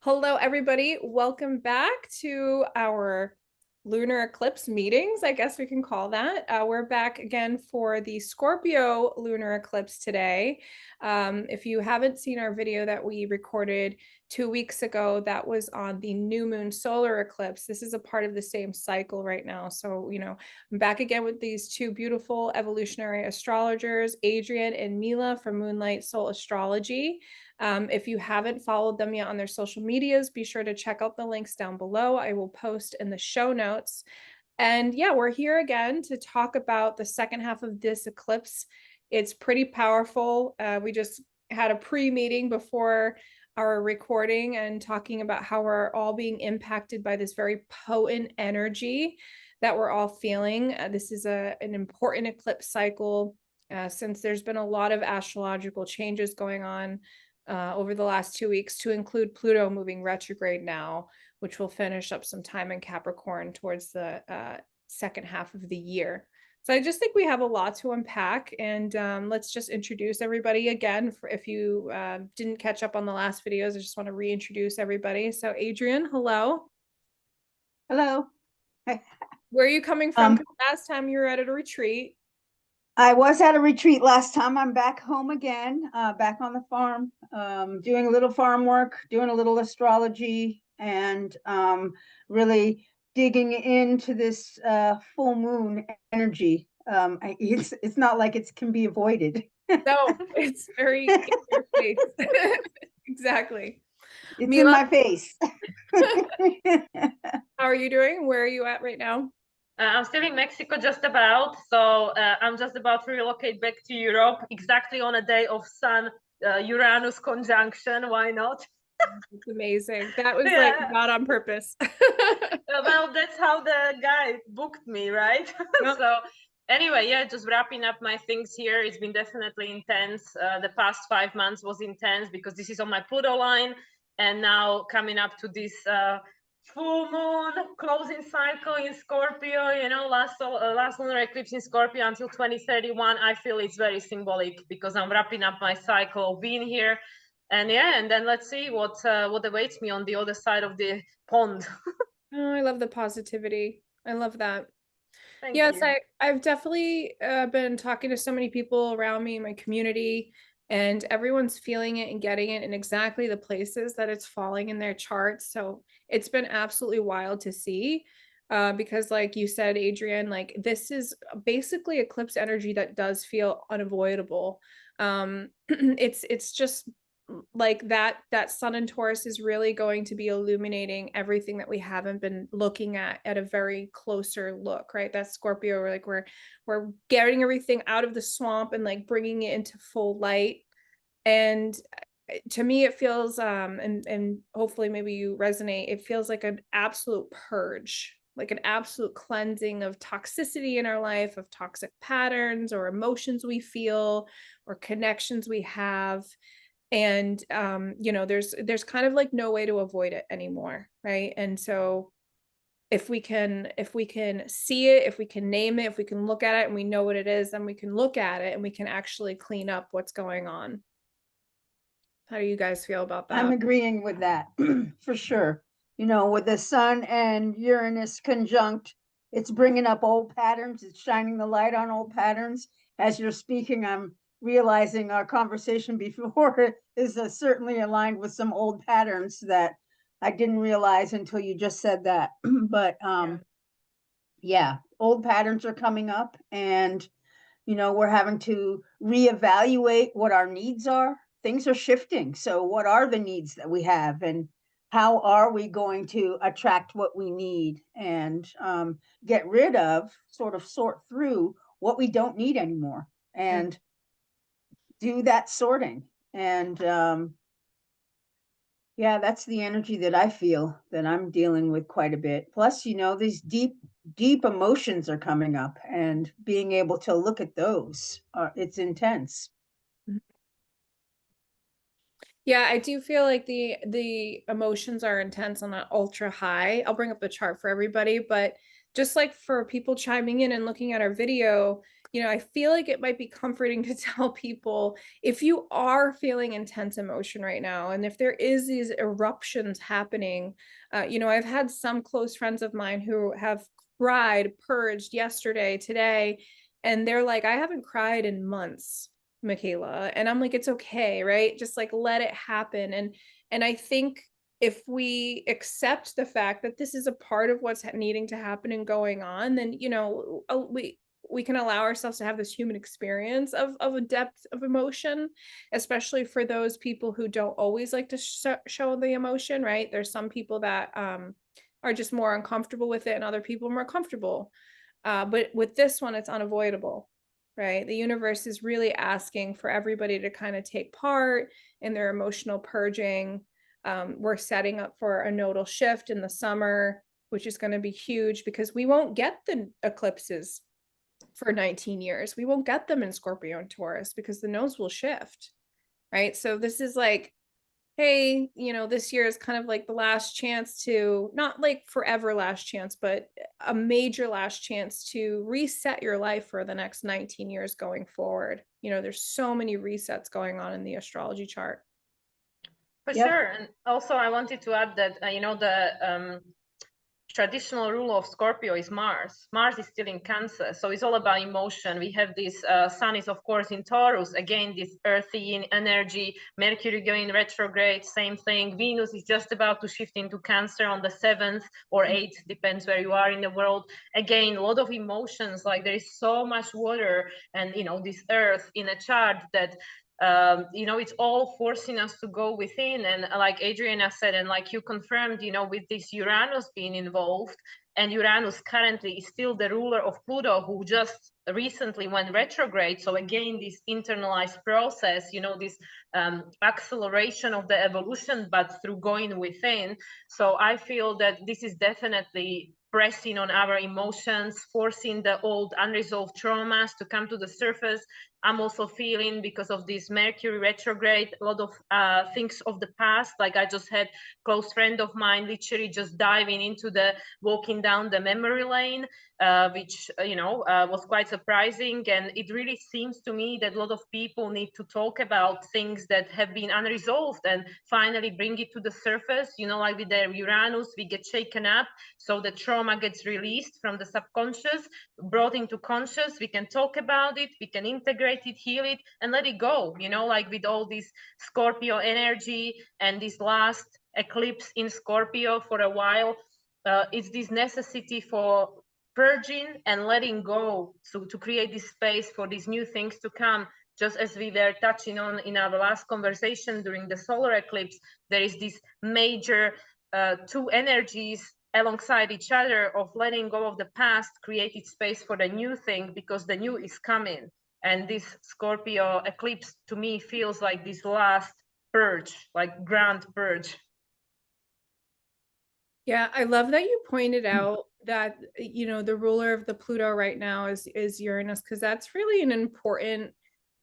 Hello, everybody. Welcome back to our lunar eclipse meetings, I guess we can call that. We're back again for the Scorpio lunar eclipse today. If you haven't seen our video that we recorded 2 weeks ago, that was on the new moon solar eclipse. This is a part of the same cycle right now. So, I'm back again with these two beautiful evolutionary astrologers, Adrienne and Mila from Moonlight Soul Astrology. If you haven't followed them yet on their social medias, be sure to check out the links down below. I will post in the show notes. And yeah, we're here again to talk about the second half of this eclipse. It's pretty powerful. We just had a pre-meeting before our recording and talking about how we're all being impacted by this very potent energy that we're all feeling. This is an important eclipse cycle since there's been a lot of astrological changes going on over the last 2 weeks, to include Pluto moving retrograde now, which will finish up some time in Capricorn towards the second half of the year. So I just think we have a lot to unpack, and let's just introduce everybody again. If you didn't catch up on the last videos, I just want to reintroduce everybody. So Adrienne, hello. Hello. Where are you coming from? Last time you were at a retreat. I was at a retreat last time. I'm back home again, back on the farm, doing a little farm work, doing a little astrology, and really digging into this full moon energy. It's not like it can be avoided. No, it's very in your face. Exactly. It's Mila, in my face. how are you doing? Where are you at right now? I'm still in Mexico just about, so I'm just about to relocate back to Europe exactly on a day of Sun Uranus conjunction. Why not? It's amazing. That was like not on purpose. Well, that's how the guy booked me, right? Yep. So anyway, yeah, just wrapping up my things here. It's been definitely intense. The past 5 months was intense because this is on my Pluto line, and now coming up to this full moon closing cycle in Scorpio, last lunar eclipse in Scorpio until 2031. I feel it's very symbolic because I'm wrapping up my cycle of being here. And yeah, and then let's see what awaits me on the other side of the pond. Oh, I love the positivity. I love that. Thank Yes, you. I've definitely been talking to so many people around me in my community, and everyone's feeling it and getting it in exactly the places that it's falling in their charts. So it's been absolutely wild to see. Because like you said, Adrienne, like this is basically eclipse energy that does feel unavoidable. It's just like that sun in Taurus is really going to be illuminating everything that we haven't been looking at a very closer look, right? That's Scorpio, we're getting everything out of the swamp and like bringing it into full light. And to me it feels and hopefully maybe you resonate, it feels like an absolute purge, like an absolute cleansing of toxicity in our life, of toxic patterns or emotions we feel or connections we have. And there's kind of like no way to avoid it anymore, right? And so if we can see it, if we can name it, if we can look at it and we know what it is, then we can look at it and we can actually clean up what's going on. How do you guys feel about that? I'm agreeing with that for sure. With the Sun and Uranus conjunct, it's bringing up old patterns. It's shining the light on old patterns. As you're speaking, I'm realizing our conversation before is certainly aligned with some old patterns that I didn't realize until you just said that. But yeah, old patterns are coming up, and we're having to reevaluate what our needs are. Things are shifting. So, what are the needs that we have, and how are we going to attract what we need and get rid of, sort through what we don't need anymore and do that sorting? And yeah, that's the energy that I feel that I'm dealing with quite a bit. Plus, these deep emotions are coming up, and being able to look at those, it's intense. Yeah, I do feel like the emotions are intense on that ultra high. I'll bring up the chart for everybody, but just like for people chiming in and looking at our video, you know, I feel like it might be comforting to tell people, if you are feeling intense emotion right now, and if there is these eruptions happening, you know, I've had some close friends of mine who have cried, purged yesterday, today, and they're like, I haven't cried in months, Makayla. And I'm like, it's okay, right? Just like let it happen. And I think if we accept the fact that this is a part of what's needing to happen and going on, then, you know, we can allow ourselves to have this human experience of a depth of emotion, especially for those people who don't always like to show the emotion, right? There's some people that are just more uncomfortable with it, and other people are more comfortable. But with this one, it's unavoidable, right? The universe is really asking for everybody to kind of take part in their emotional purging. We're setting up for a nodal shift in the summer, which is going to be huge because we won't get the eclipses for 19 years. We won't get them in Scorpio and Taurus because the nodes will shift, right? So this is like, hey, you know, this year is kind of like the last chance to, not like forever last chance, but a major last chance to reset your life for the next 19 years going forward. You know, there's so many resets going on in the astrology chart. For Yep. sure. And also I wanted to add that, you know, the traditional ruler of Scorpio is Mars. Mars is still in Cancer, so it's all about emotion. We have this Sun is of course in Taurus, again this earthy energy. Mercury going retrograde, same thing. Venus is just about to shift into Cancer on the 7th or 8th, depends where you are in the world. Again, a lot of emotions, like there is so much water and, you know, this earth in a chart that you know, it's all forcing us to go within. And like Adrienne said, and like you confirmed, you know, with this Uranus being involved, and Uranus currently is still the ruler of Pluto, who just recently went retrograde. So again, this internalized process, you know, this acceleration of the evolution, but through going within. So I feel that this is definitely pressing on our emotions, forcing the old unresolved traumas to come to the surface. I'm also feeling, because of this Mercury retrograde, a lot of things of the past. Like I just had a close friend of mine literally just diving into walking down the memory lane, which, you know, was quite surprising. And it really seems to me that a lot of people need to talk about things that have been unresolved and finally bring it to the surface. You know, like with the Uranus, we get shaken up. So the trauma gets released from the subconscious, brought into conscious. We can talk about it, we can integrate it, heal it, and let it go. You know, like with all this Scorpio energy and this last eclipse in Scorpio for a while, it's this necessity for purging and letting go, so to create this space for these new things to come. Just as we were touching on in our last conversation during the solar eclipse, there is this major two energies alongside each other of letting go of the past, created space for the new thing, because the new is coming. And this Scorpio eclipse to me feels like this last purge, like grand purge. Yeah, I love that you pointed out that, you know, the ruler of the Pluto right now is Uranus, because that's really an important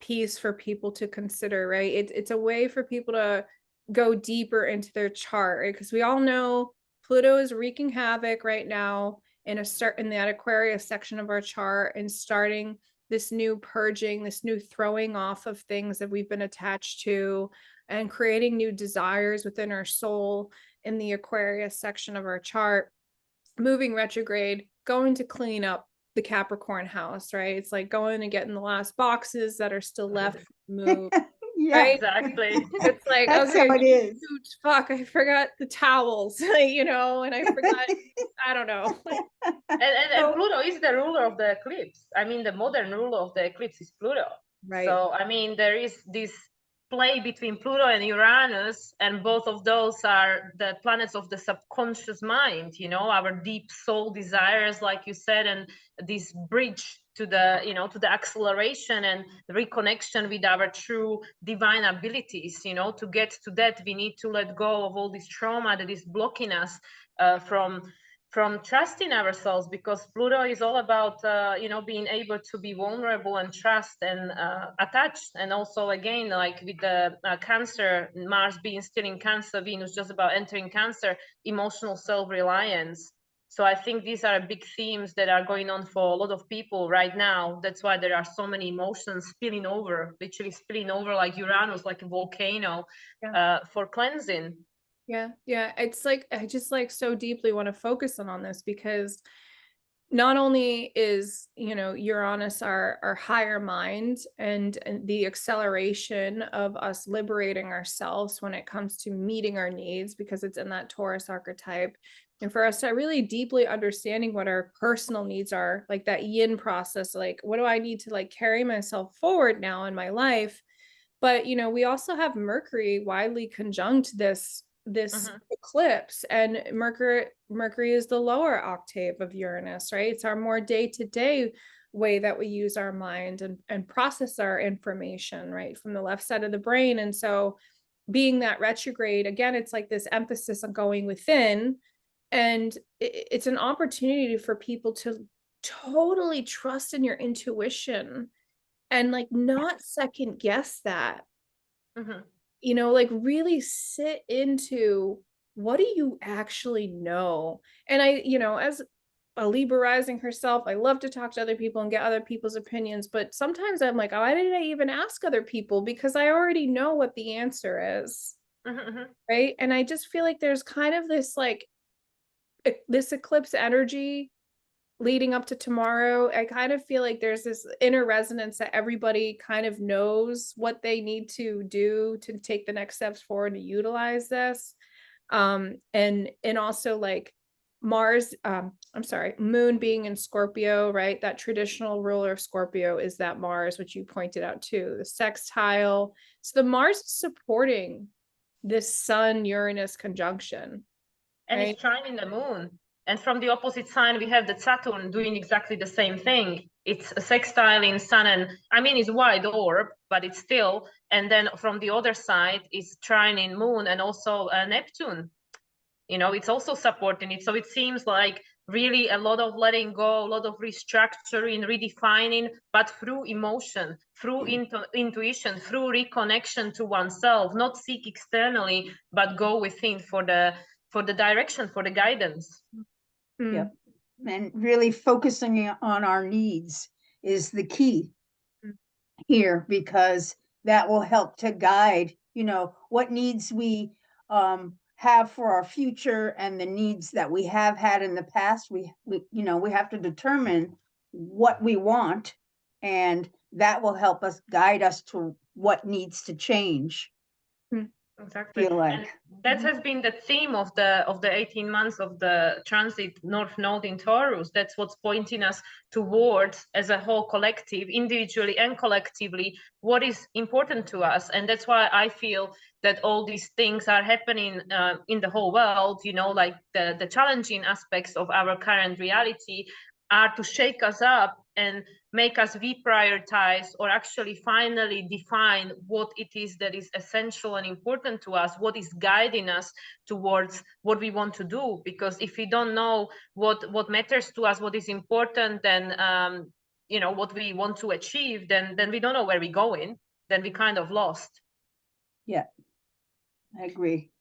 piece for people to consider, right? It's a way for people to go deeper into their chart, right? Because we all know Pluto is wreaking havoc right now in that Aquarius section of our chart, and starting this new purging, this new throwing off of things that we've been attached to, and creating new desires within our soul in the Aquarius section of our chart. Moving retrograde, going to clean up the Capricorn house, right? It's like going and getting the last boxes that are still left from the move. Yeah, Right? Exactly. It's like, that's okay, how it is. shoot, fuck, I forgot the towels, you know, and I forgot, I don't know. And Pluto is the ruler of the eclipse. I mean, the modern ruler of the eclipse is Pluto. Right. So, I mean, there is this play between Pluto and Uranus, and both of those are the planets of the subconscious mind, you know, our deep soul desires, like you said, and this bridge to the, you know, to the acceleration and reconnection with our true divine abilities. You know, to get to that, we need to let go of all this trauma that is blocking us from trusting ourselves, because Pluto is all about, you know, being able to be vulnerable and trust and attached. And also, again, like with the Cancer, Mars being still in Cancer, Venus just about entering Cancer, emotional self-reliance. So I think these are big themes that are going on for a lot of people right now. That's why there are so many emotions spilling over, literally spilling over like Uranus, like a volcano, for cleansing. Yeah. It's like, I just like so deeply want to focus on this, because not only is, Uranus our higher mind and the acceleration of us liberating ourselves when it comes to meeting our needs, because it's in that Taurus archetype, and for us to really deeply understanding what our personal needs are, like that yin process, like what do I need to like carry myself forward now in my life. But we also have Mercury widely conjunct this eclipse, and Mercury is the lower octave of Uranus, right? It's our more day-to-day way that we use our mind and process our information, right, from the left side of the brain. And so being that retrograde, again, it's like this emphasis on going within, and it's an opportunity for people to totally trust in your intuition and like not second guess that. Like really sit into, what do you actually know? And as a Libra rising herself, I love to talk to other people and get other people's opinions, but sometimes I'm like, oh, why did I even ask other people? Because I already know what the answer is. Right. And I just feel like there's kind of this like this eclipse energy leading up to tomorrow. I kind of feel like there's this inner resonance that everybody kind of knows what they need to do to take the next steps forward to utilize this. And also like Mars, Moon being in Scorpio, right? That traditional ruler of Scorpio is that Mars, which you pointed out too, the sextile. So the Mars is supporting this Sun Uranus conjunction. And right? it's trining the moon. And from the opposite side, we have the Saturn doing exactly the same thing. It's a sextile in Sun, and I mean, it's wide orb, but it's still. And then from the other side, it's trining Moon and also Neptune. It's also supporting it. So it seems like really a lot of letting go, a lot of restructuring, redefining, but through emotion, through intuition, through reconnection to oneself, not seek externally, but go within for the direction, for the guidance. Yep. And really focusing on our needs is the key here, because that will help to guide, what needs we have for our future, and the needs that we have had in the past. We have to determine what we want, and that will help us guide us to what needs to change. Exactly. Feel like. And that has been the theme of the 18 months of the transit North Node in Taurus. That's what's pointing us towards, as a whole collective, individually and collectively, what is important to us. And that's why I feel that all these things are happening in the whole world, like the challenging aspects of our current reality are to shake us up and make us reprioritize, or actually finally define what it is that is essential and important to us, what is guiding us towards what we want to do. Because if we don't know what matters to us, what is important, then what we want to achieve, then we don't know where we're going, then we kind of lost. Yeah, I agree.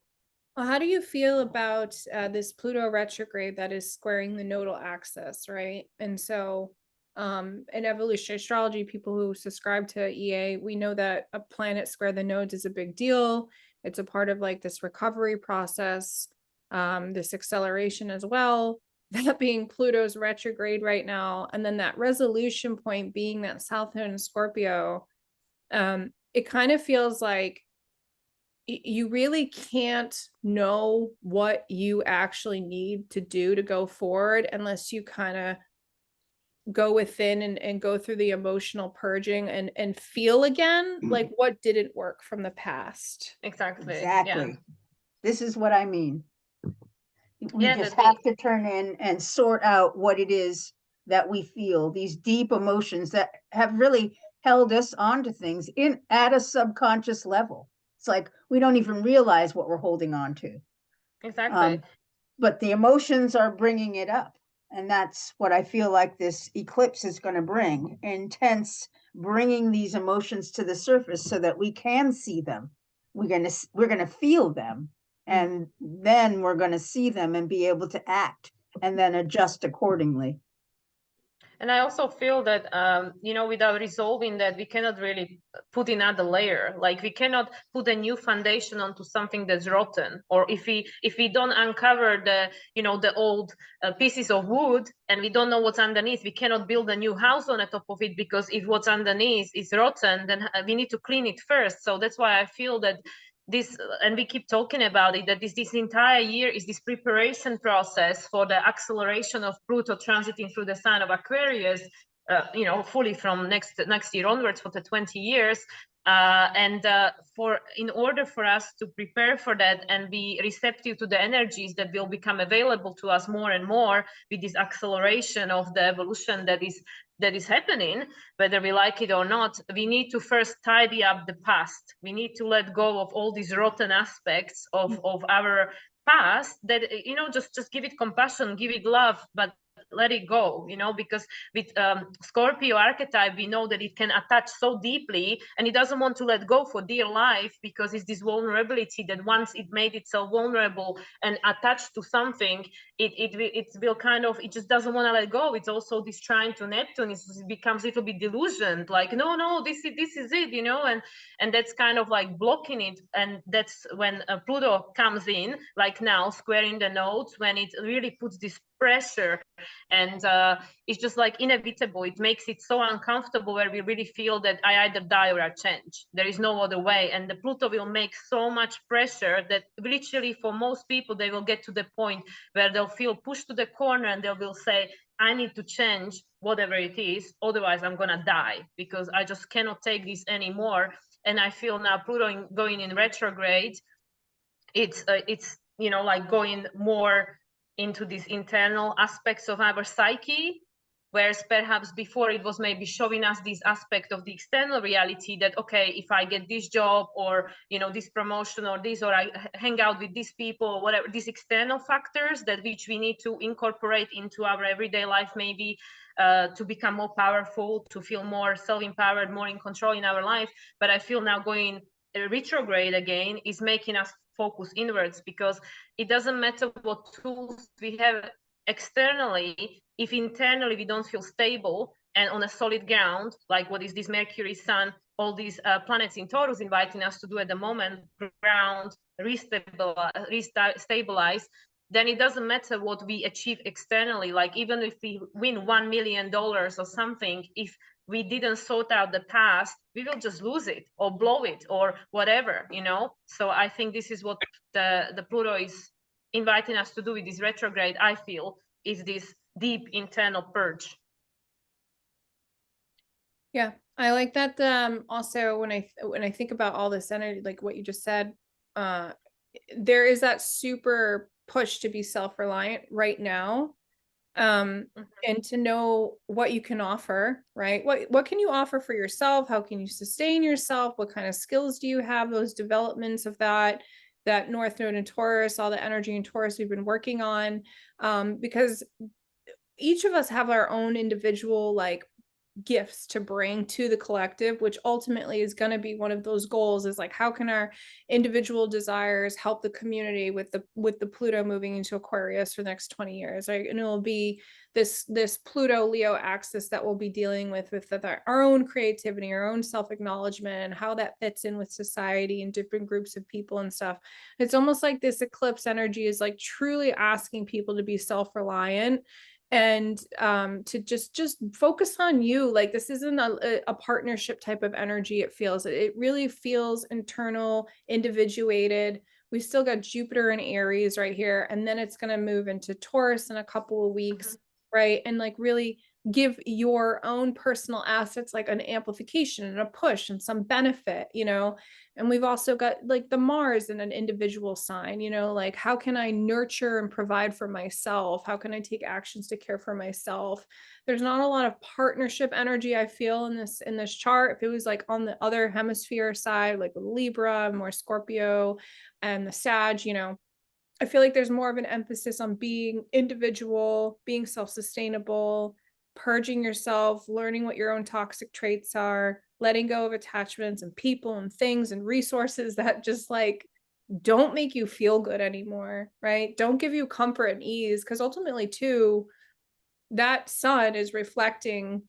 Well, how do you feel about this Pluto retrograde that is squaring the nodal axis, right? And so in evolutionary astrology, people who subscribe to EA, we know that a planet square the nodes is a big deal. It's a part of like this recovery process, this acceleration as well, that being Pluto's retrograde right now. And then that resolution point being that South Node in Scorpio. It kind of feels like you really can't know what you actually need to do to go forward unless you kind of go within and go through the emotional purging and feel again like what didn't work from the past. Exactly. Yeah. This is what I mean. We just have to turn in and sort out what it is that we feel, these deep emotions that have really held us onto things at a subconscious level. It's like we don't even realize what we're holding on to. Exactly. But the emotions are bringing it up. And that's what I feel like this eclipse is going to bring. Intense, bringing these emotions to the surface so that we can see them. We're going to feel them. And then we're going to see them and be able to act and then adjust accordingly. And I also feel that, you know, without resolving that, we cannot really put another layer. Like we cannot put a new foundation onto something that's rotten. Or if we don't uncover the, you know, the old pieces of wood and we don't know what's underneath, we cannot build a new house on the top of it, because if what's underneath is rotten, then we need to clean it first. So that's why I feel that this, and we keep talking about it, that this entire year is this preparation process for the acceleration of Pluto transiting through the sign of Aquarius, you know, fully from next year onwards for the 20 years. In order for us to prepare for that and be receptive to the energies that will become available to us more and more with this acceleration of the evolution that is happening, whether we like it or not, we need to first tidy up the past. We need to let go of all these rotten aspects of our past, that, you know, just give it compassion, give it love, but let it go, you know, because with Scorpio archetype, we know that it can attach so deeply and it doesn't want to let go for dear life, because it's this vulnerability that once it made itself vulnerable and attached to something, it will kind of, it just doesn't want to let go. It's also this trine to Neptune, it becomes a little bit delusioned, like no, this is it, you know, and that's kind of like blocking it. And that's when Pluto comes in, like now squaring the nodes, when it really puts this pressure, and it's just like inevitable. It makes it so uncomfortable, where we really feel that I either die or I change. There is no other way. And the Pluto will make so much pressure that literally for most people, they will get to the point where they'll feel pushed to the corner and they will say, I need to change whatever it is, otherwise I'm gonna die, because I just cannot take this anymore. And I feel now Pluto going in retrograde, it's you know, like going more into these internal aspects of our psyche, whereas perhaps before it was maybe showing us this aspect of the external reality, that okay, if I get this job, or you know, this promotion, or this, or I hang out with these people, or whatever, these external factors that which we need to incorporate into our everyday life, maybe to become more powerful, to feel more self-empowered, more in control in our life. But I feel now going retrograde again is making us focus inwards, because it doesn't matter what tools we have externally, if internally we don't feel stable and on a solid ground, like what is this Mercury, Sun, all these planets in Taurus inviting us to do at the moment, ground, restabilize, then it doesn't matter what we achieve externally. Like even if we win $1 million or something, if we didn't sort out the past, we will just lose it or blow it or whatever, you know. So I think this is what the Pluto is inviting us to do with this retrograde, I feel, is this deep internal purge. Yeah, I like that. Also, when I think about all this energy, like what you just said, there is that super push to be self-reliant right now, and to know what you can offer, right? What can you offer for yourself? How can you sustain yourself? What kind of skills do you have? Those developments of that North Node in Taurus, all the energy in Taurus we've been working on, because each of us have our own individual like gifts to bring to the collective, which ultimately is going to be one of those goals, is like, how can our individual desires help the community with the Pluto moving into Aquarius for the next 20 years, right? And it will be this Pluto Leo axis that we'll be dealing with our own creativity, our own self-acknowledgement, and how that fits in with society and different groups of people and stuff. It's almost like this eclipse energy is like truly asking people to be self-reliant and to just focus on you. Like this isn't a partnership type of energy. It really feels internal, individuated. We still got Jupiter in Aries right here, and then it's going to move into Taurus in a couple of weeks, right? And like really give your own personal assets like an amplification and a push and some benefit, you know. And we've also got like the Mars in an individual sign, you know, like how can I nurture and provide for myself? How can I take actions to care for myself? There's not a lot of partnership energy I feel in this chart. If it was like on the other hemisphere side, like with Libra, more Scorpio and the Sag, you know, I feel like there's more of an emphasis on being individual, being self-sustainable, purging yourself, learning what your own toxic traits are, letting go of attachments and people and things and resources that just like don't make you feel good anymore, right? Don't give you comfort and ease, because ultimately too, that sun is reflecting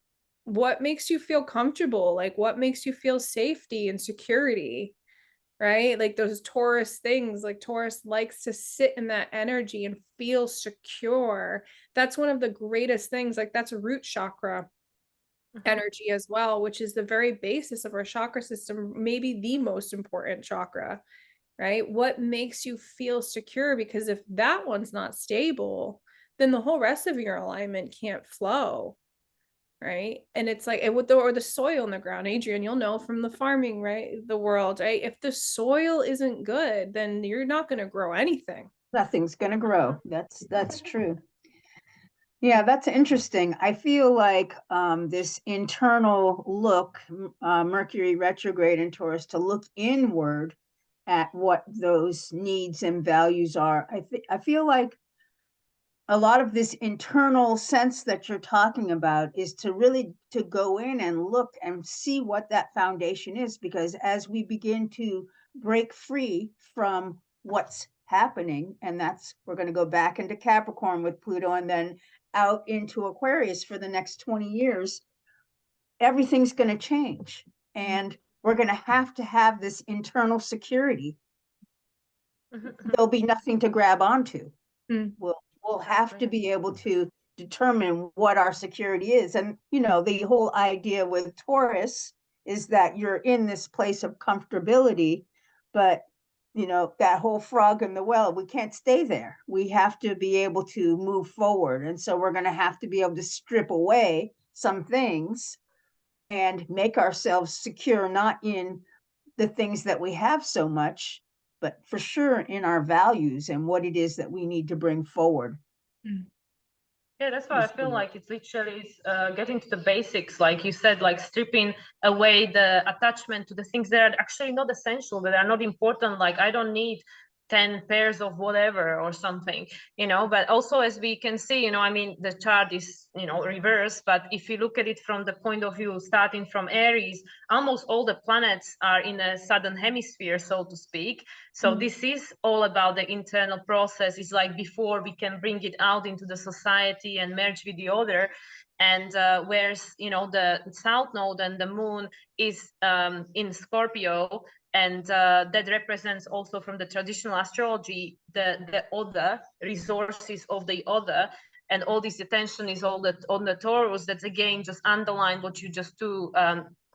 what makes you feel comfortable, like what makes you feel safety and security, right? Like those Taurus things, like Taurus likes to sit in that energy and feel secure. That's one of the greatest things. Like that's a root chakra energy as well, which is the very basis of our chakra system, maybe the most important chakra, right? What makes you feel secure? Because if that one's not stable, then the whole rest of your alignment can't flow, right? And it's like it would or the soil in the ground. Adrienne, you'll know from the farming, right? The world, right? If the soil isn't good, then you're not going to grow anything. Nothing's going to grow. That's true. Yeah, that's interesting. I feel like this internal look, Mercury retrograde in Taurus, to look inward at what those needs and values are. I feel like a lot of this internal sense that you're talking about is to really to go in and look and see what that foundation is, because as we begin to break free from what's happening, and that's we're going to go back into Capricorn with Pluto and then out into Aquarius for the next 20 years, everything's going to change, and we're going to have this internal security. There'll be nothing to grab onto. We'll have to be able to determine what our security is. And, you know, the whole idea with Taurus is that you're in this place of comfortability, but, you know, that whole frog in the well, we can't stay there. We have to be able to move forward. And so we're going to have to be able to strip away some things and make ourselves secure, not in the things that we have so much, but for sure in our values and what it is that we need to bring forward. Yeah, that's why I feel like it's literally getting to the basics, like you said, like stripping away the attachment to the things that are actually not essential, that are not important. Like I don't need 10 pairs of whatever or something, you know. But also, as we can see, you know, I mean, the chart is, you know, reverse, but if you look at it from the point of view starting from Aries, almost all the planets are in a southern hemisphere, so to speak. So this is all about the internal process. It's like before we can bring it out into the society and merge with the other. And whereas, you know, the south node and the moon is in Scorpio, and that represents also from the traditional astrology the other resources of the other, and all this attention is all that on the Taurus. That's again just underline what you just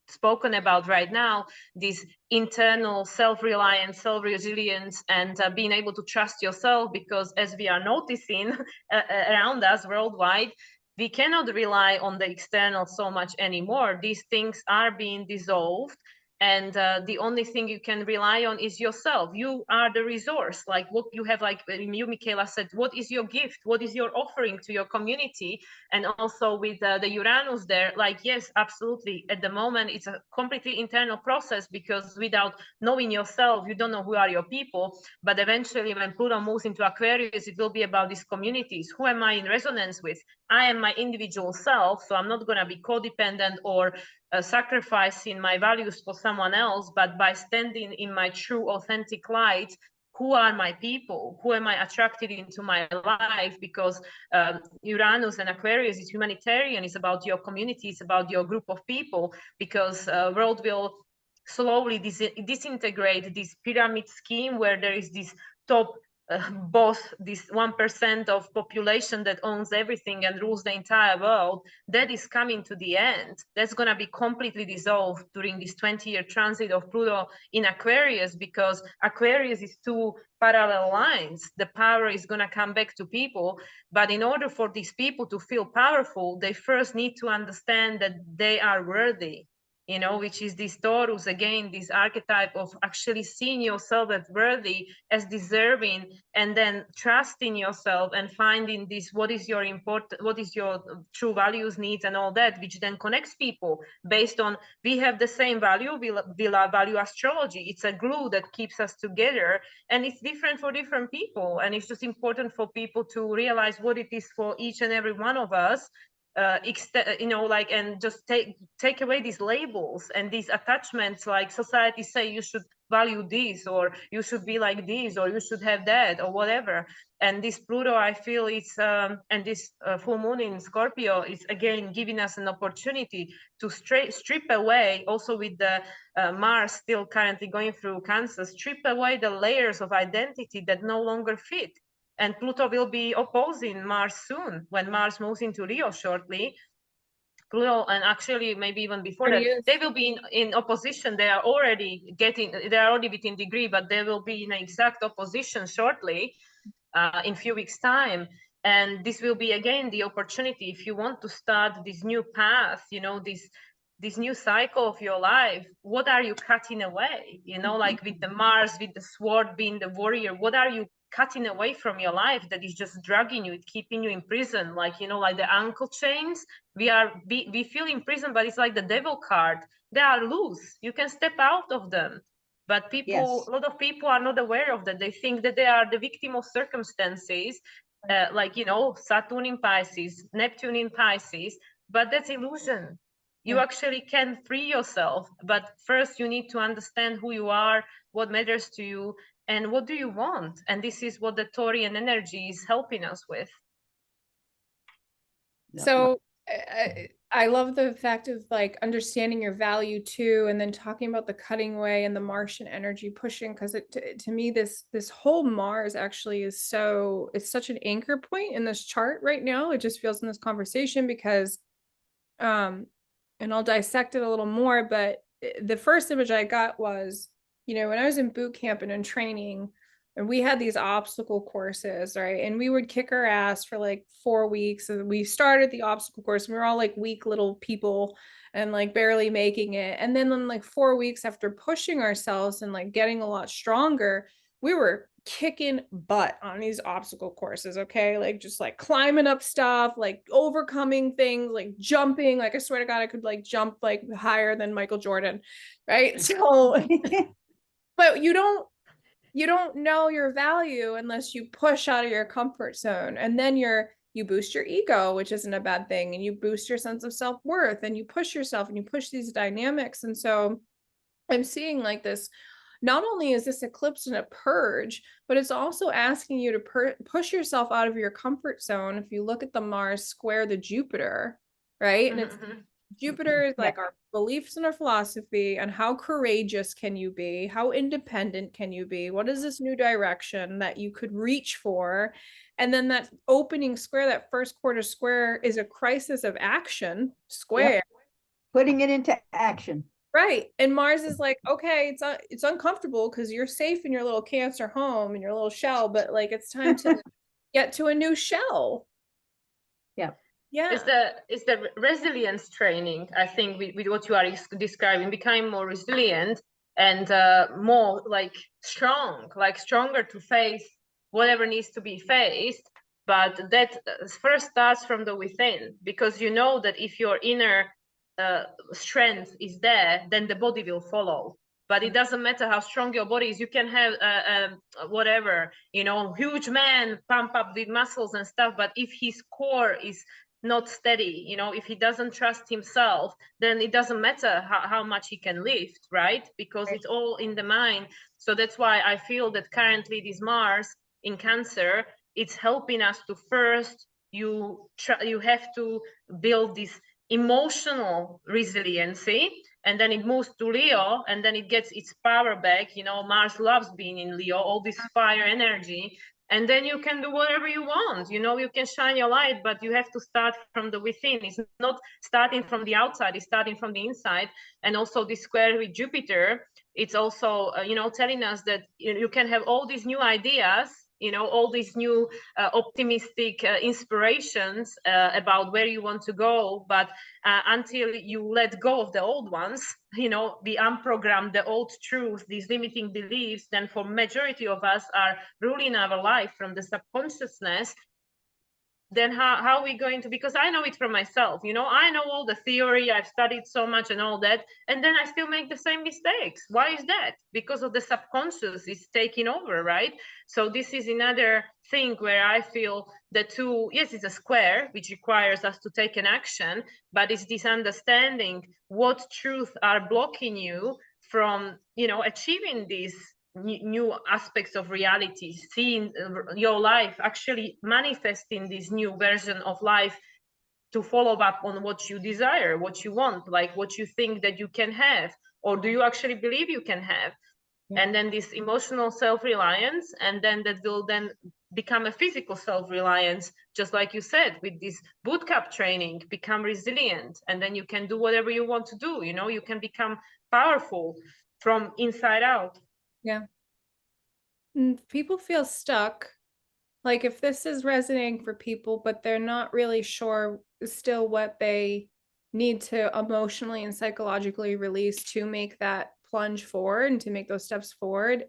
spoken about right now, this internal self-reliance, self-resilience, and being able to trust yourself, because as we are noticing around us worldwide, we cannot rely on the external so much anymore. These things are being dissolved, and the only thing you can rely on is yourself. You are the resource. Like what you have, like you, Makayla, said, what is your gift? What is your offering to your community? And also with the Uranus there, like, yes, absolutely. At the moment, it's a completely internal process, because without knowing yourself, you don't know who are your people. But eventually, when Pluto moves into Aquarius, it will be about these communities. Who am I in resonance with? I am my individual self, so I'm not going to be codependent or sacrificing my values for someone else, but by standing in my true authentic light. Who are my people? Who am I attracted into my life? Because Uranus and Aquarius is humanitarian. It's about your community. It's about your group of people, because world will slowly disintegrate this pyramid scheme where there is this top boss, this 1% of population that owns everything and rules the entire world. That is coming to the end. That's going to be completely dissolved during this 20-year transit of Pluto in Aquarius, because Aquarius is two parallel lines. The power is going to come back to people, but in order for these people to feel powerful, they first need to understand that they are worthy, you know, which is this Taurus, again, this archetype of actually seeing yourself as worthy, as deserving, and then trusting yourself and finding this, what is your true values, needs, and all that, which then connects people based on, we have the same value, we value astrology. It's a glue that keeps us together, and it's different for different people. And it's just important for people to realize what it is for each and every one of us, like, and just take away these labels and these attachments, like society say you should value this, or you should be like this, or you should have that, or whatever. And this Pluto, I feel it's and this full moon in Scorpio is again giving us an opportunity to strip away, also with the Mars still currently going through Cancer, strip away the layers of identity that no longer fit. And Pluto will be opposing Mars soon, when Mars moves into Leo shortly. Pluto, and actually maybe even before that, they will be in opposition. They are already within degree, but they will be in exact opposition shortly, in a few weeks' time. And this will be again the opportunity, if you want to start this new path, this new cycle of your life. What are you cutting away? Like with the Mars, with the sword being the warrior, what are you cutting away from your life that is just dragging you, it's keeping you in prison, like like the ankle chains. We feel in prison, but it's like the devil card. They are loose, you can step out of them. But Yes. a lot of people are not aware of that. They think that they are the victim of circumstances, like Saturn in Pisces, Neptune in Pisces, but that's illusion. You actually can free yourself, but first you need to understand who you are, what matters to you, and what do you want. And this is what the Taurian energy is helping us with. So I love the fact of like understanding your value too, and then talking about the cutting away and the Martian energy pushing, because to me this whole Mars actually is it's such an anchor point in this chart right now. It just feels in this conversation because and I'll dissect it a little more, but the first image I got was, when I was in boot camp and in training, and we had these obstacle courses, right? And we would kick our ass for like 4 weeks. And we started the obstacle course, and we were all like weak little people and like barely making it. And then in like 4 weeks after pushing ourselves and like getting a lot stronger, we were kicking butt on these obstacle courses, okay? Like just like climbing up stuff, like overcoming things, like jumping. Like I swear to God, I could like jump like higher than Michael Jordan, right? So, but you don't know your value unless you push out of your comfort zone, and then you boost your ego, which isn't a bad thing, and you boost your sense of self-worth, and you push yourself and you push these dynamics. And so I'm seeing like this, not only is this eclipse in a purge, but it's also asking you to push yourself out of your comfort zone. If you look at the Mars square the Jupiter, right? And it's Jupiter is like our beliefs and our philosophy, and how courageous can you be? How independent can you be? What is this new direction that you could reach for? And then that opening square, that first quarter square, is a crisis of action square. Putting it into action. Right. And Mars is like, okay, it's uncomfortable because you're safe in your little Cancer home in your little shell, but like it's time to get to a new shell. Yeah. It's the resilience training, I think, with what you are describing, becoming more resilient and more like stronger to face whatever needs to be faced. But that first starts from the within, because you know that if your inner strength is there, then the body will follow. But it doesn't matter how strong your body is. You can have whatever, huge man pump up with muscles and stuff, but if his core is not steady, if he doesn't trust himself, then it doesn't matter how much he can lift, right? Because it's all in the mind. So that's why I feel that currently this Mars in Cancer, it's helping us to first, you have to build this emotional resiliency, and then it moves to Leo, and then it gets its power back. Mars loves being in Leo, all this fire energy. And then you can do whatever you want. You can shine your light, but you have to start from the within. It's not starting from the outside, it's starting from the inside. And also this square with Jupiter, it's also, telling us that you can have all these new ideas, all these new optimistic inspirations about where you want to go. But until you let go of the old ones, we unprogram the old truth, these limiting beliefs, then for majority of us are ruling our life from the subconsciousness. then how are we going to, because I know it from myself, you know, I know all the theory, I've studied so much and all that, and then I still make the same mistakes. Why is that? Because of the subconscious is taking over, right? So this is another thing where I feel the two, yes, it's a square, which requires us to take an action, but it's this understanding what truths are blocking you from, you know, achieving these new aspects of reality, seeing your life actually manifesting this new version of life to follow up on what you desire, what you want, like what you think that you can have, or do you actually believe you can have? Yeah. And then this emotional self-reliance, and then that will then become a physical self-reliance, just like you said, with this bootcamp training, become resilient, and then you can do whatever you want to do, you know, you can become powerful from inside out. Yeah. People feel stuck. Like if this is resonating for people, but they're not really sure still what they need to emotionally and psychologically release to make that plunge forward and to make those steps forward.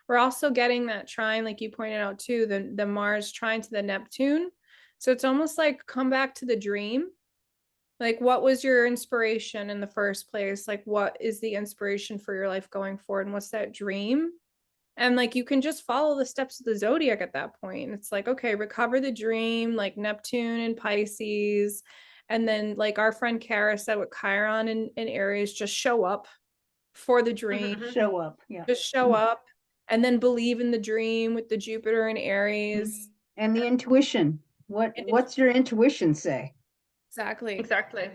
We're also getting that trine, like you pointed out too, the Mars trine to the Neptune. So it's almost like come back to the dream. Like, what was your inspiration in the first place? Like, what is the inspiration for your life going forward? And what's that dream? And like, you can just follow the steps of the zodiac at that point. It's like, okay, recover the dream, like Neptune and Pisces. And then like our friend Kara said with Chiron and Aries, just show up for the dream. Show up. Yeah. Just show up and then believe in the dream with the Jupiter and Aries. And the intuition. What's your intuition say? Exactly.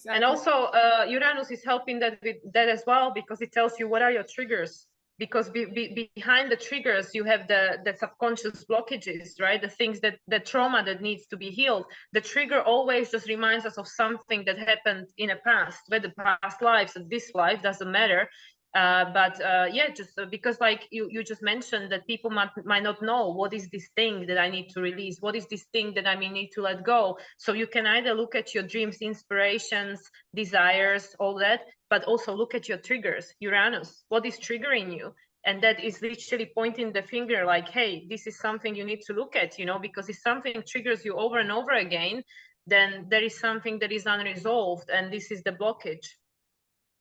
And also Uranus is helping that with that as well, because it tells you what are your triggers, because behind the triggers you have the subconscious blockages, right? The things that the trauma that needs to be healed. The trigger always just reminds us of something that happened in a past, whether past lives or this life, doesn't matter. Yeah, just because like you just mentioned that people might not know what is this thing that I need to release, what is this thing that I may need to let go. So you can either look at your dreams, inspirations, desires, all that, but also look at your triggers. Uranus, what is triggering you? And that is literally pointing the finger like, hey, this is something you need to look at, you know, because if something triggers you over and over again, then there is something that is unresolved, and this is the blockage.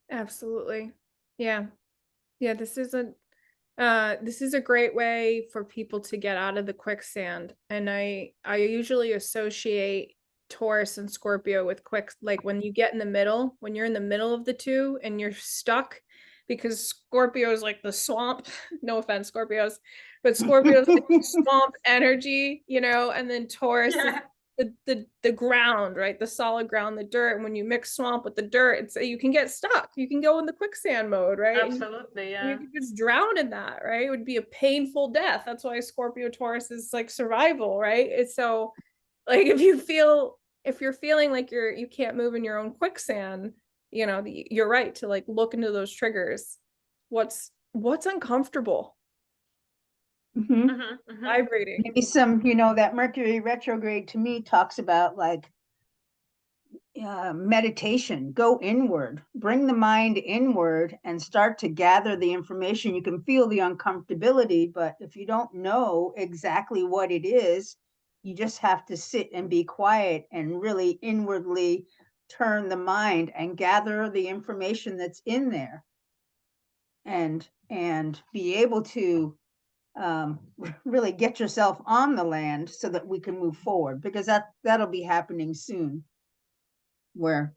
Absolutely. Yeah. This is a great way for people to get out of the quicksand. And I usually associate Taurus and Scorpio with like when you get in the middle, when you're in the middle of the two and you're stuck, because Scorpio is like the swamp. No offense, Scorpios, but Scorpio is like swamp energy, you know, and then Taurus is the ground, right? The solid ground, the dirt. And when you mix swamp with the dirt, you can get stuck. You can go in the quicksand mode, right? Absolutely, yeah. You could just drown in that, right? It would be a painful death. That's why Scorpio Taurus is like survival, right? It's so like if you're feeling like you can't move in your own quicksand, you know, you're right to like look into those triggers. What's uncomfortable? Vibrating. Maybe some, you know, that Mercury retrograde to me talks about like meditation. Go inward, bring the mind inward and start to gather the information. You can feel the uncomfortability, but if you don't know exactly what it is, you just have to sit and be quiet and really inwardly turn the mind and gather the information that's in there and be able to really get yourself on the land so that we can move forward, because that'll be happening soon, where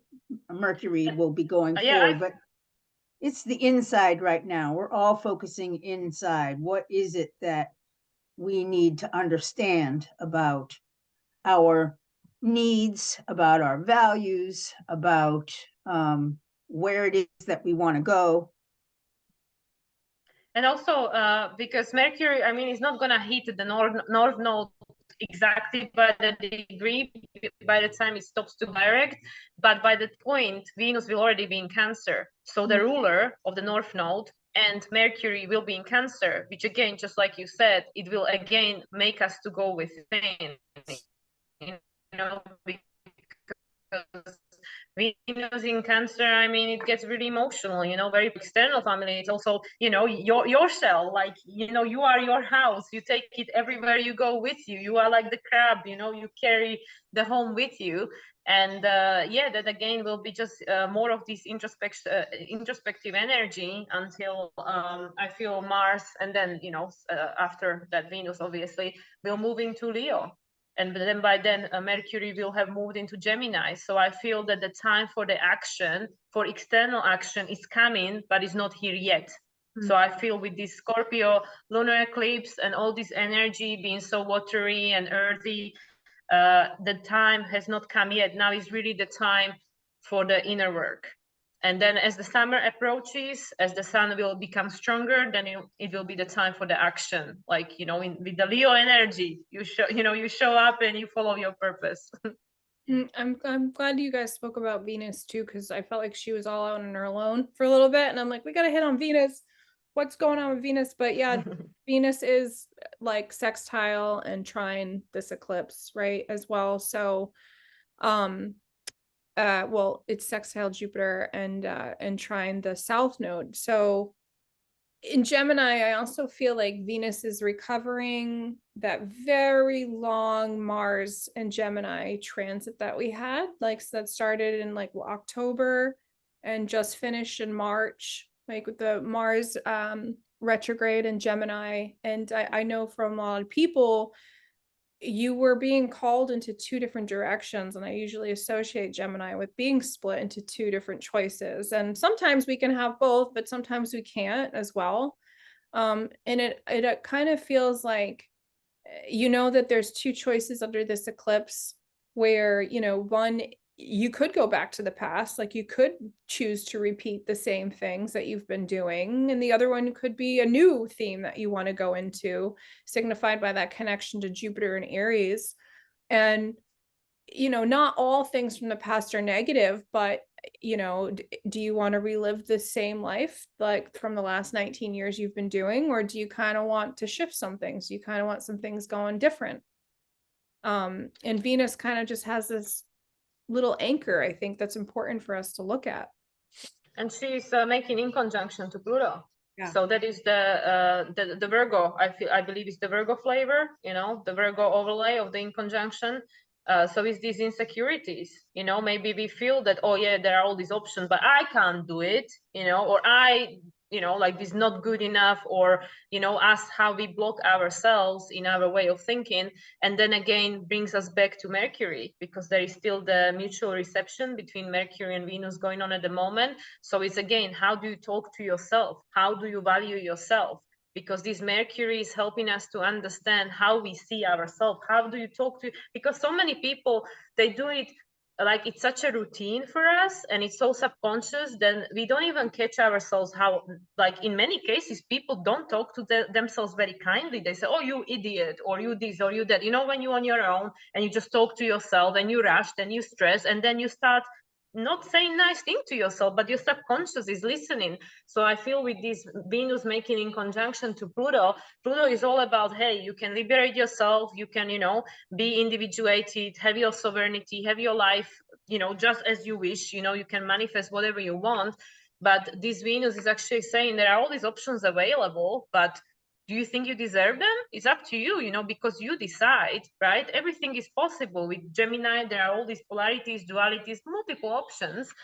Mercury will be going forward. But it's the inside right now. We're all focusing inside. What is it that we need to understand about our needs, about our values, about where it is that we want to go? And also because Mercury, I mean, is not going to hit the north node exactly by the degree by the time it stops to direct, but by that point Venus will already be in Cancer, so the ruler of the north node and Mercury will be in Cancer, which again, just like you said, it will again make us to go within, you know, because Venus in Cancer, I mean, it gets really emotional, you know, very external family. It's also, you know, your shell, like, you know, you are your house. You take it everywhere you go with you. You are like the crab, you know, you carry the home with you. And yeah, that again will be just more of this introspective energy until I feel Mars, and then, you know, after that Venus obviously will move into Leo. And then by then Mercury will have moved into Gemini. So I feel that the time for the action, for external action, is coming, but it's not here yet. So I feel with this Scorpio lunar eclipse and all this energy being so watery and earthy, the time has not come yet. Now is really the time for the inner work. And then as the summer approaches, as the sun will become stronger, then it will be the time for the action. Like, you know, with the Leo energy, you show up and you follow your purpose. I'm glad you guys spoke about Venus too, because I felt like she was all out on her own for a little bit, and I'm like, we gotta hit on Venus. What's going on with Venus? But yeah, Venus is like sextile and trine this eclipse, right, as well. So well, it's sextile Jupiter and trine the south node. So in Gemini, I also feel like Venus is recovering that very long Mars and Gemini transit that we had, like, so that started in like October and just finished in March, like with the Mars retrograde in Gemini. And I know from a lot of people, you were being called into two different directions, and I usually associate Gemini with being split into two different choices, and sometimes we can have both, but sometimes we can't as well. And it kind of feels like, you know, that there's two choices under this eclipse, where, you know, one, you could go back to the past, like you could choose to repeat the same things that you've been doing, and the other one could be a new theme that you want to go into, signified by that connection to Jupiter and Aries. And, you know, not all things from the past are negative, but, you know, do you want to relive the same life like from the last 19 years you've been doing, or do you kind of want to shift some things? You kind of want some things going different. And Venus kind of just has this little anchor, I think, that's important for us to look at. And she's making in conjunction to Pluto. Yeah. So that is the Virgo. I believe is the Virgo flavor, you know, the Virgo overlay of the in conjunction. So it's these insecurities, you know, maybe we feel that, oh yeah, there are all these options, but I can't do it, you know, or you know, like this not good enough, or, you know, us, how we block ourselves in our way of thinking. And then again brings us back to Mercury, because there is still the mutual reception between Mercury and Venus going on at the moment. So it's again, how do you talk to yourself? How do you value yourself? Because this Mercury is helping us to understand how we see ourselves. How do you talk to, because so many people, they do it like it's such a routine for us, and it's so subconscious, then we don't even catch ourselves how, like in many cases people don't talk to themselves very kindly. They say, oh, you idiot, or you this, or you that, you know, when you're on your own and you just talk to yourself and you rush and you stress, and then you start not saying nice thing to yourself, but your subconscious is listening. So I feel with this Venus making in conjunction to Pluto, Pluto is all about, hey, you can liberate yourself, you can, you know, be individuated, have your sovereignty, have your life, you know, just as you wish, you know, you can manifest whatever you want. But this Venus is actually saying there are all these options available, but do you think you deserve them? It's up to you, you know, because you decide, right? Everything is possible. With Gemini, there are all these polarities, dualities, multiple options,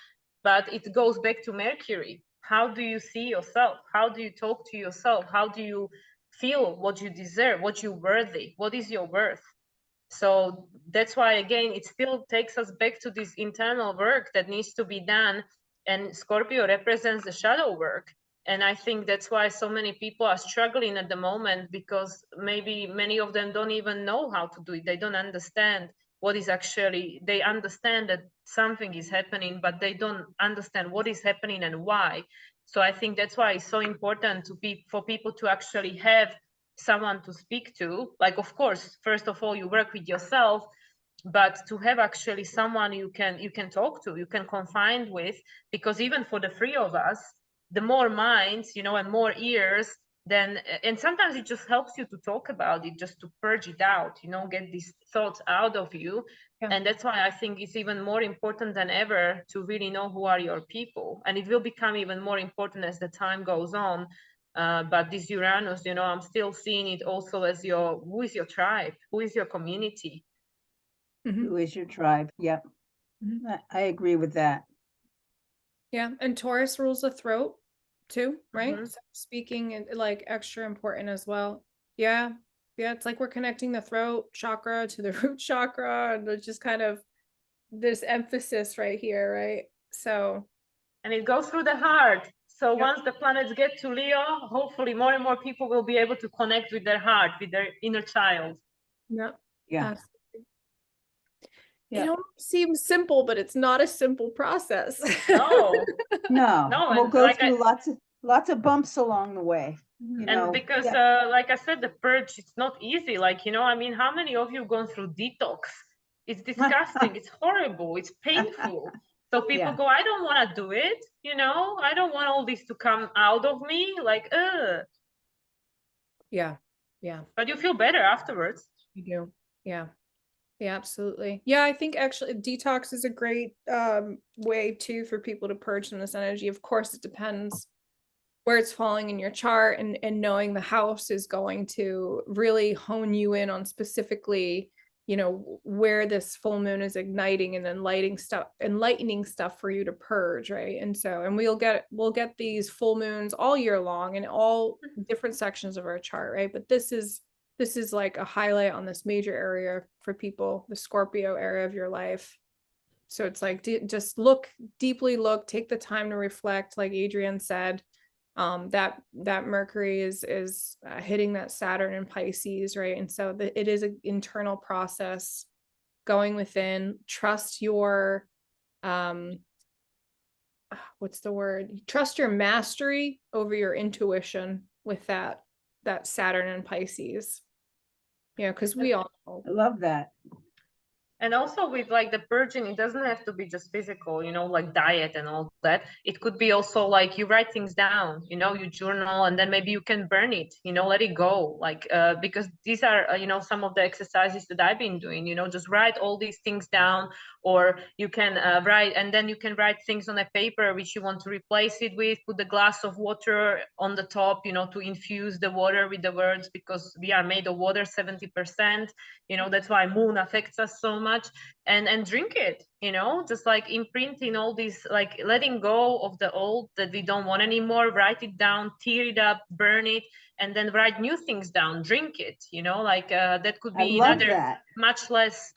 but it goes back to Mercury. How do you see yourself? How do you talk to yourself? How do you feel what you deserve, what you're worthy? What is your worth? So that's why, again, it still takes us back to this internal work that needs to be done. And Scorpio represents the shadow work. And I think that's why so many people are struggling at the moment, because maybe many of them don't even know how to do it. They don't understand what is actually, they understand that something is happening, but they don't understand what is happening and why. So I think that's why it's so important for people to actually have someone to speak to. Like, of course, first of all, you work with yourself, but to have actually someone you can talk to, you can confide with, because even for the three of us, the more minds, you know, and more ears, then, and sometimes it just helps you to talk about it, just to purge it out, you know, get these thoughts out of you. Yeah. And that's why I think it's even more important than ever to really know who are your people. And it will become even more important as the time goes on. But this Uranus, you know, I'm still seeing it also as who is your tribe? Who is your community? Mhm. Who is your tribe? Yep. Mhm. I agree with that. Yeah, and Taurus rules the throat too, right? Mhm. So speaking and like extra important as well. Yeah. Yeah, it's like we're connecting the throat chakra to the root chakra, and there's just kind of this emphasis right here, right? So, And it goes through the heart. So Yep. once the planets get to Leo, hopefully more and more people will be able to connect with their heart, with their inner child. yeah. Yeah. Absolutely. Yeah. It almost seems simple, but it's not a simple process. No, No, no, we'll and go like through lots of bumps along the way. You Mhm. and know, because yeah. like I said, the purge, it's not easy. Like, you know, I mean, how many of you gone through detox? It's disgusting, it's horrible, it's painful. So people Yeah. go, I don't want to do it, you know, I don't want all this to come out of me, like, Yeah. Yeah. but you feel better afterwards. You do. Yeah. Yeah, absolutely. Yeah, I think actually detox is a great way too for people to purge from this energy. Of course, it depends where it's falling in your chart, and knowing the house is going to really hone you in on specifically, you know, where this full moon is igniting and enlightening stuff for you to purge, right? And so, and we'll get these full moons all year long in all different sections of our chart, right? But this is like a highlight on this major area for people, the Scorpio area of your life. So it's like just deeply look, take the time to reflect, like Adrienne said. That Mercury is hitting that Saturn in Pisces, right? And so it is an internal process going within. Trust your what's the word? Trust your mastery over your intuition with that Saturn and Pisces. Yeah, because we all know. I love that. And also with like the purging, it doesn't have to be just physical, you know, like diet and all that. It could be also like you write things down, you know, you journal, and then maybe you can burn it, you know, let it go. Like, because these are, you know, some of the exercises that I've been doing, you know, just write all these things down, or you can write, and then you can write things on a paper which you want to replace it with, put a glass of water on the top, you know, to infuse the water with the words, because we are made of water 70%. You know, that's why moon affects us so much. And drink it, you know, just like imprinting all these, like letting go of the old that we don't want anymore, write it down, tear it up, burn it, and then write new things down, drink it, you know, like that could I be love another that. much less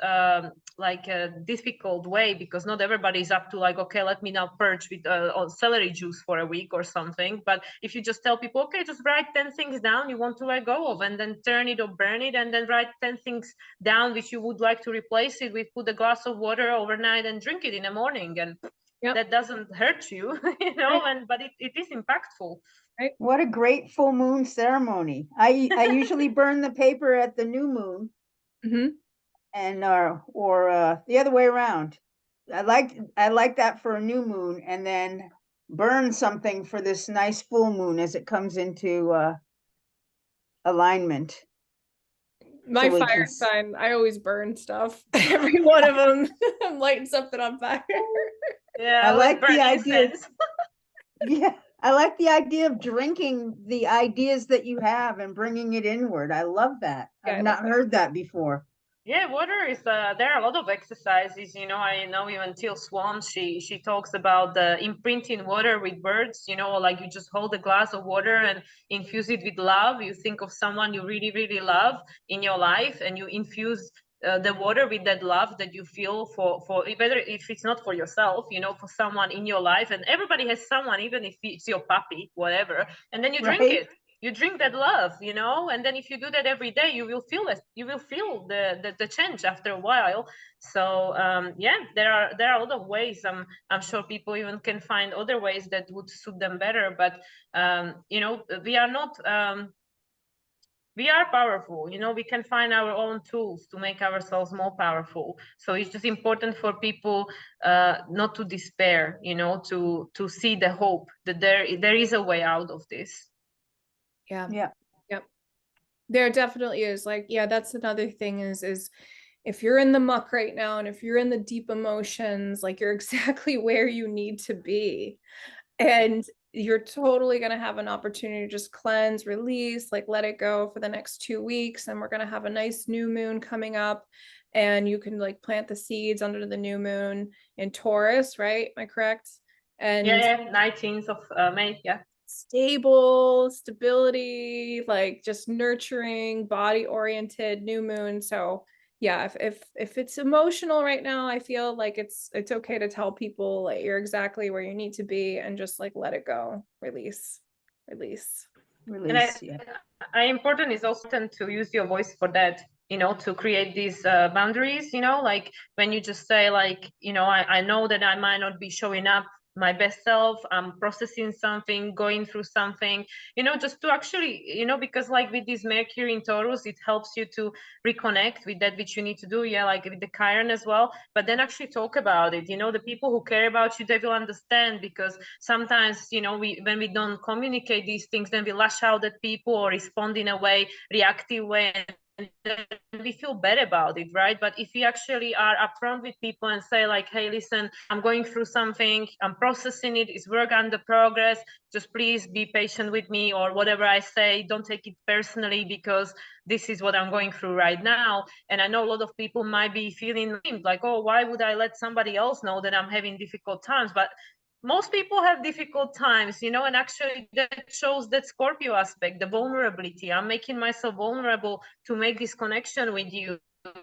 like a difficult way, because not everybody is up to like, okay, let me now purge with celery juice for a week or something. But if you just tell people, okay, just write 10 things down you want to let go of, and then turn it or burn it, and then write 10 things down which you would like to replace it with, put a glass of water overnight and drink it in the morning, and that doesn't hurt you, you know, Right. but it is impactful. Right. What a great full moon ceremony. I usually burn the paper at the new moon, Mm-hmm. and or the other way around. I like that for a new moon, and then burn something for this nice full moon as it comes into alignment. My we fire can sign, I always burn stuff. Every one of them, I'm lighting something on fire. Yeah, I always like burn the idea. incense. Yeah, I like the idea of drinking the ideas that you have and bringing it inward. I love that. Yeah, I've I love not that. heard that before. Yeah, water is there are a lot of exercises, you know. I know even Teal Swan, she talks about the imprinting water with words, you know, like you just hold a glass of water and infuse it with love. You think of someone you really, really love in your life, and you infuse the water with that love that you feel for whether if it's not for yourself, you know, for someone in your life. And everybody has someone, even if it's your puppy, whatever, and then you drink Right? it, you drink that love, you know. And then if you do that every day, you will feel it, you will feel the change after a while. So yeah, there are a lot of ways. I'm sure people even can find other ways that would suit them better, but you know, we are not we are powerful, you know. We can find our own tools to make ourselves more powerful. So it's just important for people not to despair, you know, to see the hope that there is a way out of this. Yeah. Yeah. Yep. There definitely is. Like, yeah, that's another thing is if you're in the muck right now and if you're in the deep emotions, like you're exactly where you need to be. And you're totally going to have an opportunity to just cleanse, release, like let it go for the next 2 weeks. And we're going to have a nice new moon coming up. And you can like plant the seeds under the new moon in Taurus, right? Am I correct? And Yeah, 19th of May. Yeah. stability, like just nurturing, body oriented new moon. So yeah, if it's emotional right now, I feel like it's okay to tell people like you're exactly where you need to be and just like let it go, release. And important is also to use your voice for that, to create these boundaries, like when you just say like, I know that I might not be showing up my best self, I'm processing something, going through something, just to actually, because like with this Mercury in Taurus, it helps you to reconnect with that which you need to do. Yeah, like with the Chiron as well, but then actually talk about it. The people who care about you, they will understand, because sometimes, when we don't communicate these things, then we lash out at people or respond in a way, reactive way, and we feel bad about it, right? But if we actually are upfront with people and say like, hey, listen, I'm going through something, I'm processing it, it's work under progress, just please be patient with me, or whatever I say, don't take it personally, because this is what I'm going through right now. And I know a lot of people might be feeling like, oh, why would I let somebody else know that I'm having difficult times? But most people have difficult times, and actually that shows that Scorpio aspect, the vulnerability. I'm making myself vulnerable to make this connection with you, to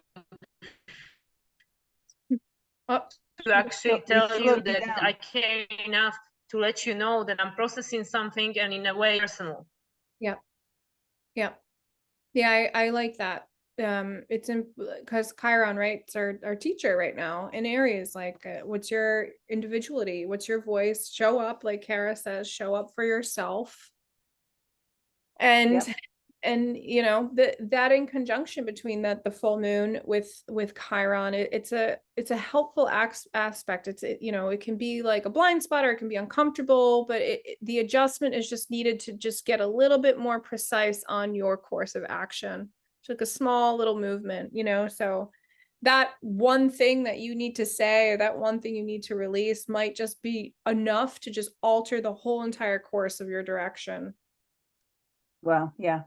actually tell you that I care enough to let you know that I'm processing something, and in a way personal. Yeah. I like that. It's in because Chiron, right? It's our teacher right now in Aries. Like, what's your individuality? What's your voice? Show up, like Kara says, show up for yourself. And that in conjunction between the full moon with Chiron, it's a helpful aspect. It can be like a blind spot or it can be uncomfortable, but the adjustment is just needed to just get a little bit more precise on your course of action. It's like a small little movement, so that one thing that you need to say or that one thing you need to release might just be enough to just alter the whole entire course of your direction. Wow. Yeah.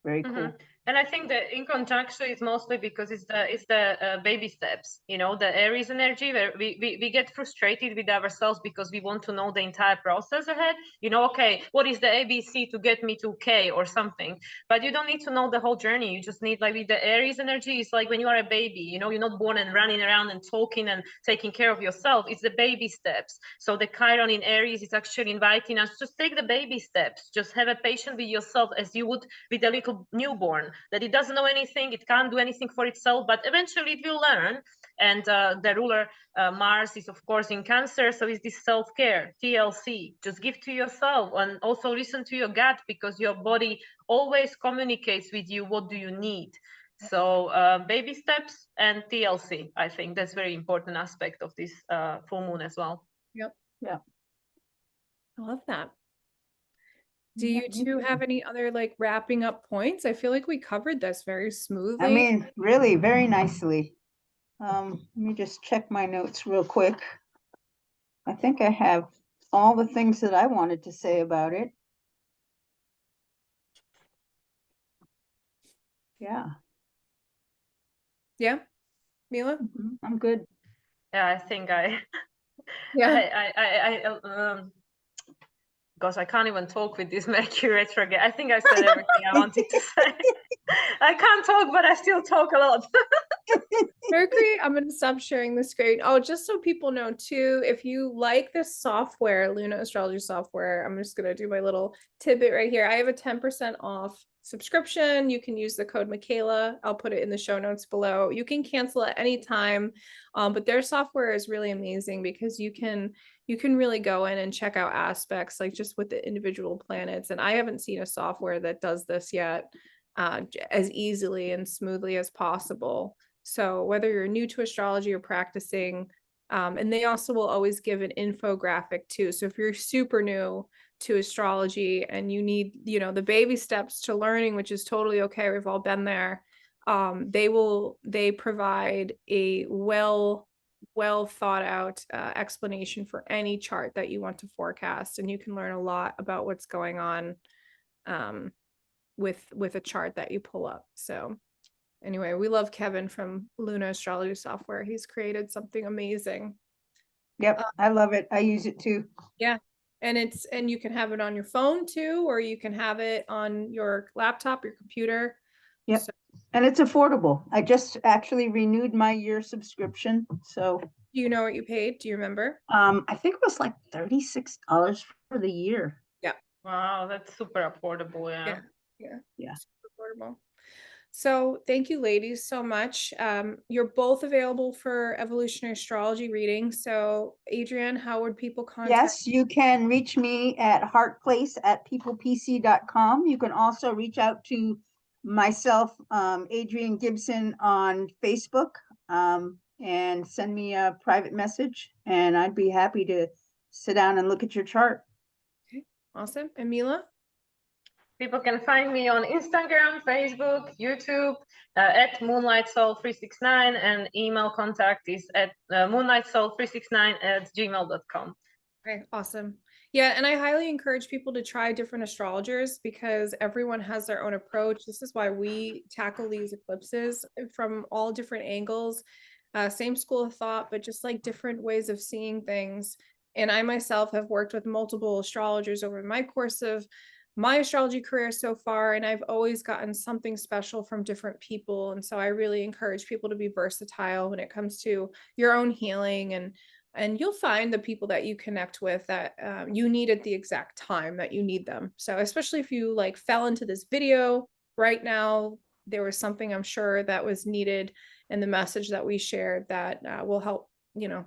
Very Mm-hmm. cool. And I think that in conjunction is mostly because it's the baby steps, the Aries energy, where we get frustrated with ourselves because we want to know the entire process ahead. Okay, what is the ABC to get me to K or something? But you don't need to know the whole journey. You just need, like with the Aries energy, it's like when you are a baby, you're not born and running around and talking and taking care of yourself. It's the baby steps. So the Chiron in Aries is actually inviting us, just take the baby steps. Just have a patience with yourself as you would with a little newborn, that it doesn't know anything, it can't do anything for itself, but eventually it will learn. And the ruler Mars is of course in Cancer, so it's this self-care, TLC. Just give to yourself, and also listen to your gut, because your body always communicates with you what do you need. So baby steps and TLC, I think that's very important aspect of this full moon as well. Yep. Yeah. I love that. Do you two have any other like wrapping up points? I feel like we covered this very smoothly. I mean, really very nicely. Let me just check my notes real quick. I think I have all the things that I wanted to say about it. Yeah. Yeah. Mila? I'm good. Yeah, I think gosh, I can't even talk with this Mercury retrograde. I think I said everything I wanted to say. I can't talk, but I still talk a lot. Mercury, I'm going to stop sharing the screen. Oh, just so people know too, if you like this software, Lunar Astrology software, I'm just going to do my little tidbit right here. I have a 10% off subscription. You can use the code Makayla. I'll put it in the show notes below. You can cancel at any time, but their software is really amazing because you can really go in and check out aspects like just with the individual planets. And I haven't seen a software that does this yet as easily and smoothly as possible. So whether you're new to astrology or practicing, and they also will always give an infographic too. So if you're super new, to astrology and you need, you know, the baby steps to learning, which is totally okay. We've all been there. They provide a well thought out explanation for any chart that you want to forecast, and you can learn a lot about what's going on with a chart that you pull up. So anyway, we love Kevin from Lunar Astrology Software. He's created something amazing. Yep, I love it. I use it too. Yeah. And you can have it on your phone too, or you can have it on your laptop, your computer. Yep. So, And it's affordable. I just actually renewed my year subscription. So do you know what you paid? Do you remember? I think it was like $36 for the year. Yeah. Wow, that's super affordable. Yeah. Yeah. Super affordable. So thank you, ladies, so much. You're both available for evolutionary astrology readings. So Adrienne, how would people contact? Yes, you can reach me at heartplace@peoplepc.com. You can also reach out to myself, Adrienne Gibson, on Facebook, and send me a private message, and I'd be happy to sit down and look at your chart. Okay, awesome. And Mila? People can find me on Instagram, Facebook, YouTube, at moonlightsoul369, and email contact is at moonlightsoul369@gmail.com. Okay, awesome. Yeah, and I highly encourage people to try different astrologers because everyone has their own approach. This is why we tackle these eclipses from all different angles, same school of thought, but just like different ways of seeing things. And I myself have worked with multiple astrologers over my course of my astrology career so far, and I've always gotten something special from different people. And so I really encourage people to be versatile when it comes to your own healing, and you'll find the people that you connect with that you need at the exact time that you need them. So especially if you like fell into this video right now, there was something I'm sure that was needed in the message that we shared that will help, you know,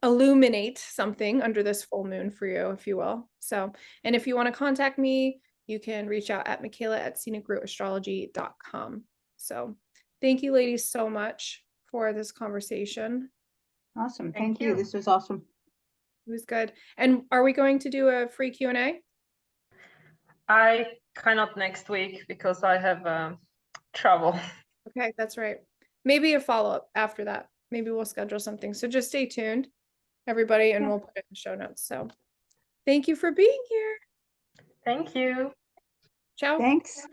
illuminate something under this full moon for you, if you will. So, and if you want to contact me, you can reach out at Makayla@scenicrouteastrology.com. So thank you, ladies, so much for this conversation. Awesome. Thank Thank you. you. This was awesome. It was good. And are we going to do a free Q&A? I cannot next week because I have travel. Okay, that's right. Maybe a follow-up after that. Maybe we'll schedule something. So just stay tuned, everybody, and Yeah. we'll put it in the show notes. So thank you for being here. Thank you. Ciao. Thanks.